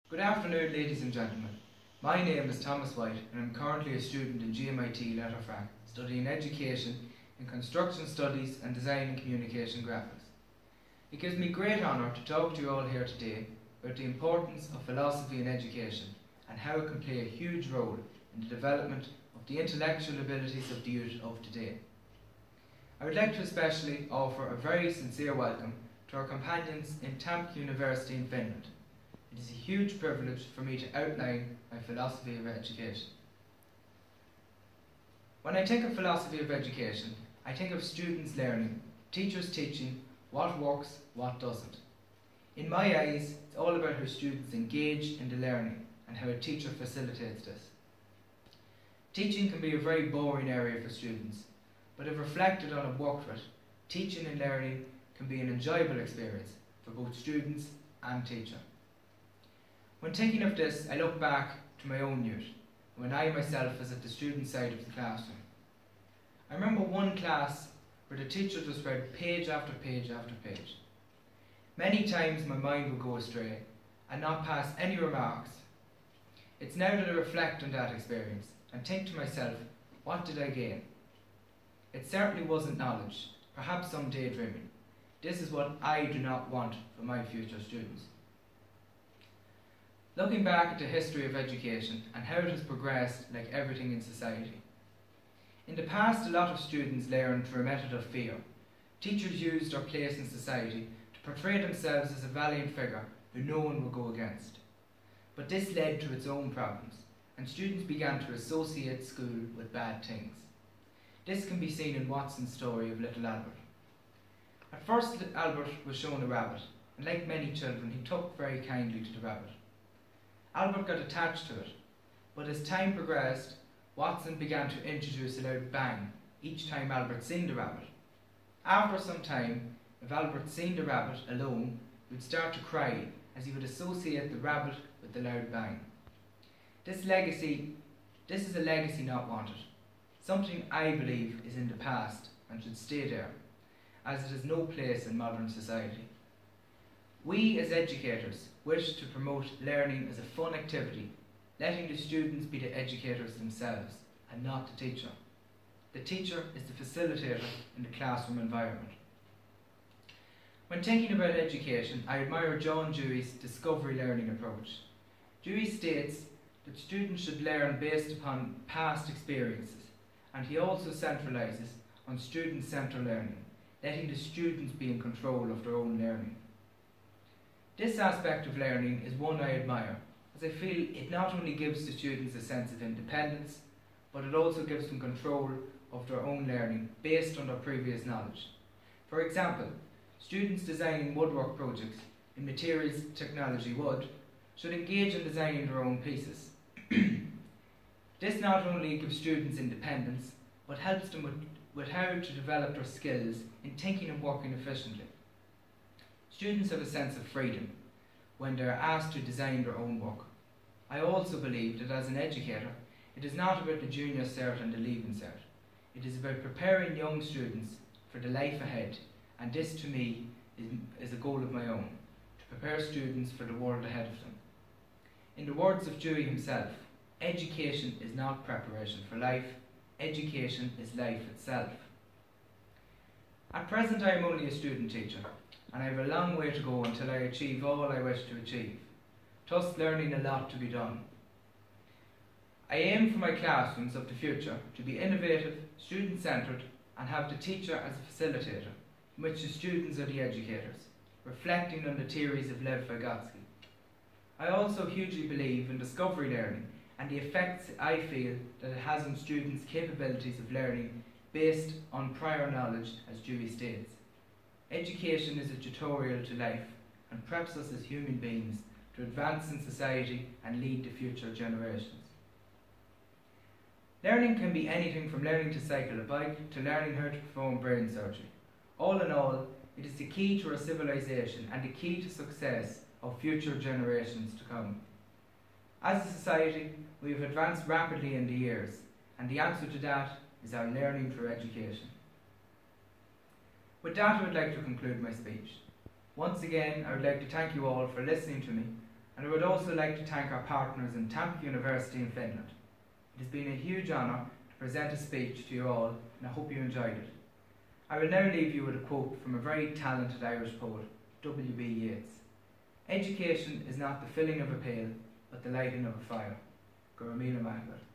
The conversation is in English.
Good afternoon, ladies and gentlemen. My name is Thomas White and I'm currently a student in GMIT Letterfrack, studying education in construction studies and design and communication graphics. It gives me great honour to talk to you all here today about the importance of philosophy in education and how it can play a huge role in the development of the intellectual abilities of the youth of today. I would like to especially offer a very sincere welcome to our companions in Tampere University in Finland. It is a huge privilege for me to outline my philosophy of education. When I think of philosophy of education, I think of students learning, teachers teaching, what works, what doesn't. In my eyes, it's all about how students engage in the learning and how a teacher facilitates this. Teaching can be a very boring area for students, but if reflected on and worked with, teaching and learning can be an enjoyable experience for both students and teacher. When thinking of this, I look back to my own youth, when I myself was at the student side of the classroom. I remember one class where the teacher just read page after page after page. Many times my mind would go astray and not pass any remarks. It's now that I reflect on that experience and think to myself, what did I gain? It certainly wasn't knowledge, perhaps some daydreaming. This is what I do not want for my future students. Looking back at the history of education and how it has progressed like everything in society. In the past, a lot of students learned through a method of fear. Teachers used their place in society to portray themselves as a valiant figure who no one would go against. But this led to its own problems, and students began to associate school with bad things. This can be seen in Watson's story of Little Albert. At first, Albert was shown a rabbit, and like many children, he took very kindly to the rabbit. Albert got attached to it, but as time progressed, Watson began to introduce a loud bang each time Albert seen the rabbit. After some time, if Albert seen the rabbit alone, he would start to cry as he would associate the rabbit with the loud bang. This is a legacy not wanted, something I believe is in the past and should stay there, as it has no place in modern society. We as educators wish to promote learning as a fun activity, letting the students be the educators themselves and not the teacher. The teacher is the facilitator in the classroom environment. When thinking about education, I admire John Dewey's discovery learning approach. Dewey states that students should learn based upon past experiences, and he also centralises on student-centred learning, letting the students be in control of their own learning. This aspect of learning is one I admire, as I feel it not only gives the students a sense of independence, but it also gives them control of their own learning based on their previous knowledge. For example, students designing woodwork projects in materials technology wood should engage in designing their own pieces. This not only gives students independence, but helps them with how to develop their skills in thinking and working efficiently. Students have a sense of freedom when they are asked to design their own work. I also believe that as an educator, it is not about the junior cert and the leaving cert. It is about preparing young students for the life ahead, and this to me is a goal of my own, to prepare students for the world ahead of them. In the words of Dewey himself, education is not preparation for life, education is life itself. At present I am only a student teacher, and I have a long way to go until I achieve all I wish to achieve, thus learning a lot to be done. I aim for my classrooms of the future to be innovative, student-centred, and have the teacher as a facilitator, in which the students are the educators, reflecting on the theories of Lev Vygotsky. I also hugely believe in discovery learning and the effects I feel that it has on students' capabilities of learning based on prior knowledge, as Dewey states. Education is a tutorial to life and preps us as human beings to advance in society and lead to future generations. Learning can be anything from learning to cycle a bike to learning how to perform brain surgery. All in all, it is the key to our civilization and the key to success of future generations to come. As a society, we have advanced rapidly in the years, and the answer to that is our learning through education. With that, I would like to conclude my speech. Once again, I would like to thank you all for listening to me and I would also like to thank our partners in Tampere University in Finland. It has been a huge honour to present a speech to you all, and I hope you enjoyed it. I will now leave you with a quote from a very talented Irish poet, W.B. Yeats. Education is not the filling of a pail, but the lighting of a fire. Go Míle maith.